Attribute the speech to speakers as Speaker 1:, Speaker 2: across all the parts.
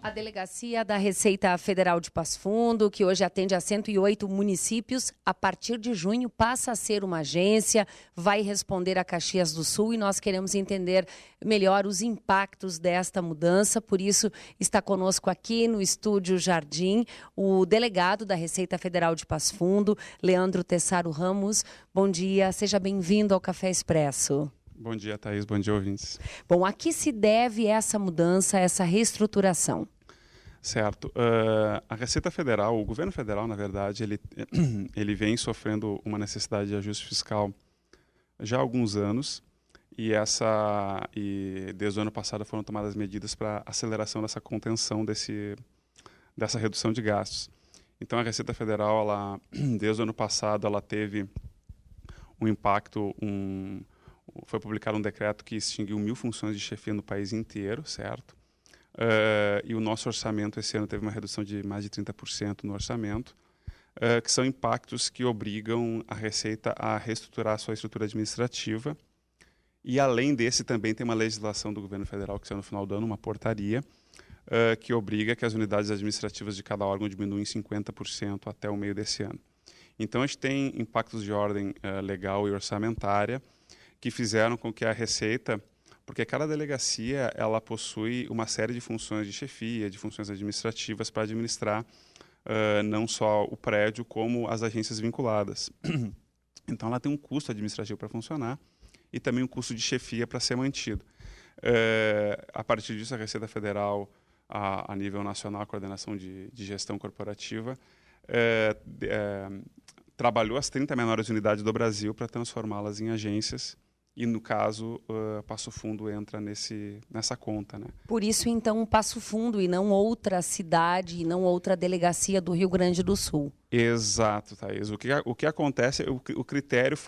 Speaker 1: A Delegacia da Receita Federal de Passo Fundo, que hoje atende a 108 municípios, a partir de junho passa a ser uma agência, vai responder a Caxias do Sul e nós queremos entender melhor os impactos desta mudança. Por isso está conosco aqui no Estúdio Jardim o delegado da Receita Federal de Passo Fundo, Leandro Tessaro Ramos. Bom dia, seja bem-vindo ao Café Expresso.
Speaker 2: Bom dia, Thaís. Bom dia, ouvintes.
Speaker 1: Bom, a que se deve essa mudança, essa reestruturação?
Speaker 2: Certo. A Receita Federal, o governo federal, na verdade, ele vem sofrendo uma necessidade de ajuste fiscal já há alguns anos e desde o ano passado foram tomadas medidas para aceleração dessa contenção dessa redução de gastos. Então, a Receita Federal, desde o ano passado, ela teve um impacto, foi publicado um decreto que extinguiu 1.000 funções de chefia no país inteiro, certo? E o nosso orçamento esse ano teve uma redução de mais de 30% no orçamento, que são impactos que obrigam a Receita a reestruturar a sua estrutura administrativa. E além desse também tem uma legislação do governo federal que saiu no final do ano, uma portaria, que obriga que as unidades administrativas de cada órgão diminuem 50% até o meio desse ano. Então a gente tem impactos de ordem legal e orçamentária, que fizeram com que a Receita, porque cada delegacia ela possui uma série de funções de chefia, de funções administrativas para administrar não só o prédio, como as agências vinculadas. Então ela tem um custo administrativo para funcionar e também um custo de chefia para ser mantido. A partir disso, a Receita Federal, a nível nacional, a coordenação de gestão corporativa, trabalhou as 30 menores unidades do Brasil para transformá-las em agências. E, no caso, Passo Fundo entra nessa conta, né?
Speaker 1: Por isso, então, Passo Fundo e não outra cidade, e não outra delegacia do Rio Grande do Sul.
Speaker 2: Exato, Thaís. O que acontece, o critério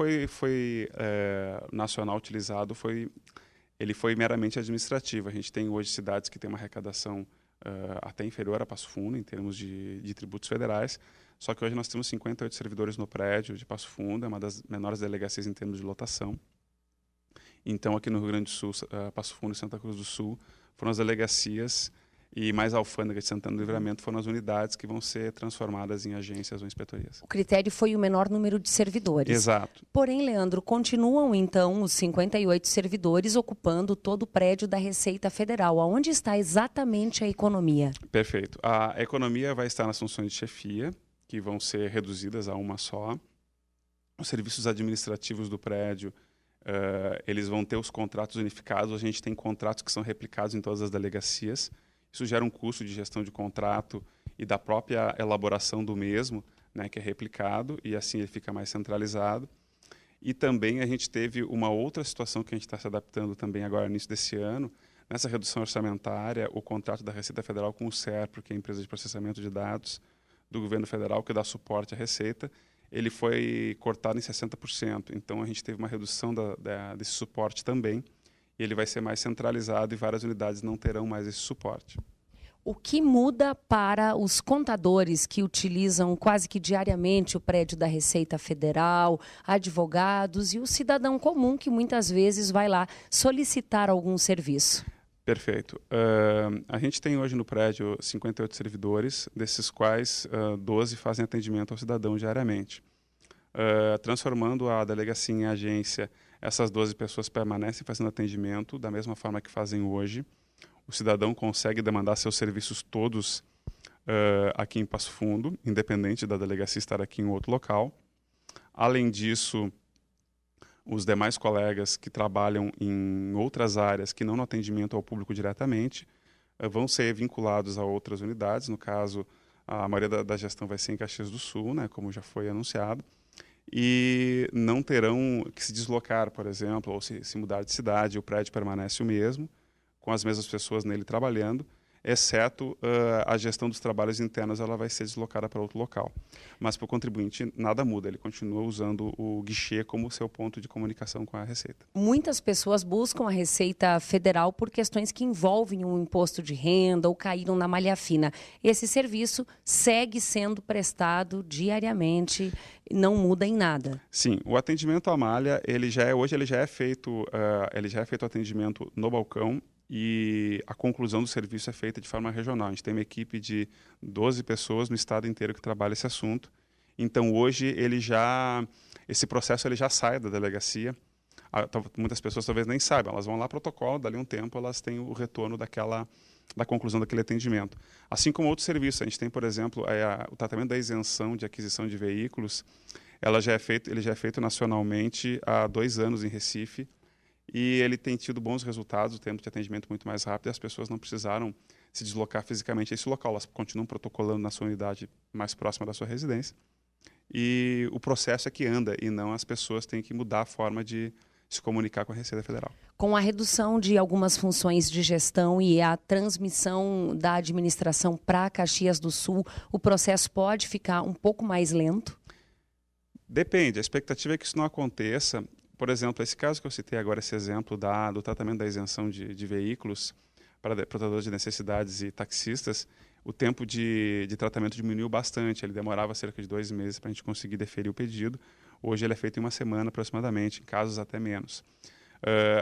Speaker 2: nacional utilizado ele foi meramente administrativo. A gente tem hoje cidades que têm uma arrecadação até inferior a Passo Fundo, em termos de tributos federais. Só que hoje nós temos 58 servidores no prédio de Passo Fundo, é uma das menores delegacias em termos de lotação. Então, aqui no Rio Grande do Sul, Passo Fundo e Santa Cruz do Sul foram as delegacias e mais a alfândega de Santana do Livramento foram as unidades que vão ser transformadas em agências ou inspetorias.
Speaker 1: O critério foi o menor número de servidores.
Speaker 2: Exato.
Speaker 1: Porém, Leandro, continuam então os 58 servidores ocupando todo o prédio da Receita Federal. Aonde está exatamente a economia?
Speaker 2: Perfeito. A economia vai estar nas funções de chefia, que vão ser reduzidas a uma só. Os serviços administrativos do prédio, eles vão ter os contratos unificados. A gente tem contratos que são replicados em todas as delegacias. Isso gera um custo de gestão de contrato e da própria elaboração do mesmo, né, que é replicado, e assim ele fica mais centralizado. E também a gente teve uma outra situação que a gente está se adaptando também agora no início desse ano. Nessa redução orçamentária, o contrato da Receita Federal com o SERPRO, que é a empresa de processamento de dados do governo federal, que dá suporte à Receita, ele foi cortado em 60%. Então, a gente teve uma redução desse suporte também, e ele vai ser mais centralizado e várias unidades não terão mais esse suporte.
Speaker 1: O que muda para os contadores que utilizam quase que diariamente o prédio da Receita Federal, advogados e o cidadão comum que muitas vezes vai lá solicitar algum serviço?
Speaker 2: Perfeito. A gente tem hoje no prédio 58 servidores, desses quais 12 fazem atendimento ao cidadão diariamente. Transformando a delegacia em agência, essas 12 pessoas permanecem fazendo atendimento da mesma forma que fazem hoje. O cidadão consegue demandar seus serviços todos aqui em Passo Fundo, independente da delegacia estar aqui em outro local. Além disso, os demais colegas que trabalham em outras áreas que não no atendimento ao público diretamente vão ser vinculados a outras unidades. No caso, a maioria da gestão vai ser em Caxias do Sul, né, como já foi anunciado, e não terão que se deslocar, por exemplo, ou se mudar de cidade. O prédio permanece o mesmo, com as mesmas pessoas nele trabalhando, exceto a gestão dos trabalhos internos, ela vai ser deslocada para outro local. Mas para o contribuinte nada muda, ele continua usando o guichê como seu ponto de comunicação com a Receita.
Speaker 1: Muitas pessoas buscam a Receita Federal por questões que envolvem o imposto de renda ou caíram na malha fina. Esse serviço segue sendo prestado diariamente, não muda em nada.
Speaker 2: Sim, o atendimento à malha, hoje ele já é feito o atendimento no balcão e a conclusão do serviço é feita de forma regional. A gente tem uma equipe de 12 pessoas no estado inteiro que trabalha esse assunto. Então, hoje, esse processo ele já sai da delegacia. Muitas pessoas talvez nem saibam, elas vão lá protocolo, dali um tempo elas têm o retorno da conclusão daquele atendimento. Assim como outros serviços, a gente tem, por exemplo, o tratamento da isenção de aquisição de veículos, ele já é feito nacionalmente há 2 anos em Recife, e ele tem tido bons resultados, o tempo de atendimento muito mais rápido, e as pessoas não precisaram se deslocar fisicamente a esse local, elas continuam protocolando na sua unidade mais próxima da sua residência, e o processo é que anda, e não as pessoas têm que mudar a forma de se comunicar com a Receita Federal.
Speaker 1: Com a redução de algumas funções de gestão e a transmissão da administração para Caxias do Sul, o processo pode ficar um pouco mais lento?
Speaker 2: Depende, a expectativa é que isso não aconteça. Por exemplo, esse caso que eu citei agora, esse exemplo do tratamento da isenção de veículos para portadores de necessidades e taxistas, o tempo de tratamento diminuiu bastante, ele demorava cerca de 2 meses para a gente conseguir deferir o pedido. Hoje ele é feito em 1 semana aproximadamente, em casos até menos.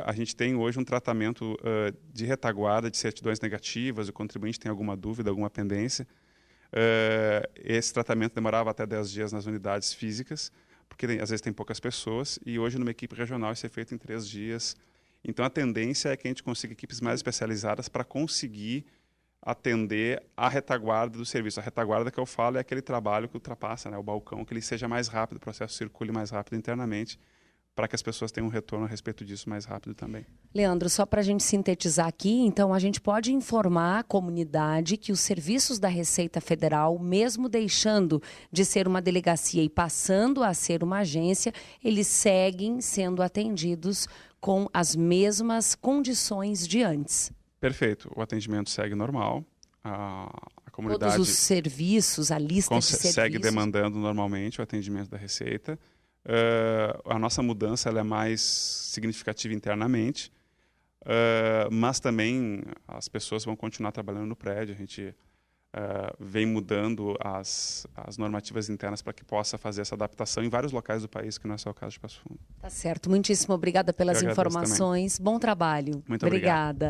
Speaker 2: A gente tem hoje um tratamento de retaguarda de certidões negativas, o contribuinte tem alguma dúvida, alguma pendência. Esse tratamento demorava até 10 dias nas unidades físicas, porque às vezes tem poucas pessoas, e hoje numa equipe regional isso é feito em 3 dias. Então a tendência é que a gente consiga equipes mais especializadas para conseguir atender a retaguarda do serviço. A retaguarda que eu falo é aquele trabalho que ultrapassa, né, o balcão, que ele seja mais rápido, o processo circule mais rápido internamente, para que as pessoas tenham um retorno a respeito disso mais rápido também.
Speaker 1: Leandro, só para a gente sintetizar aqui, então a gente pode informar a comunidade que os serviços da Receita Federal, mesmo deixando de ser uma delegacia e passando a ser uma agência, eles seguem sendo atendidos com as mesmas condições de antes.
Speaker 2: Perfeito, o atendimento segue normal, a comunidade...
Speaker 1: Todos os serviços, a lista de serviços...
Speaker 2: segue demandando normalmente o atendimento da Receita. A nossa mudança ela é mais significativa internamente, mas também as pessoas vão continuar trabalhando no prédio. A gente vem mudando as normativas internas para que possa fazer essa adaptação em vários locais do país, que não é só o caso de Passo Fundo.
Speaker 1: Tá certo. Muitíssimo obrigada pelas informações. Também. Bom trabalho.
Speaker 2: Muito obrigado.
Speaker 1: Obrigada.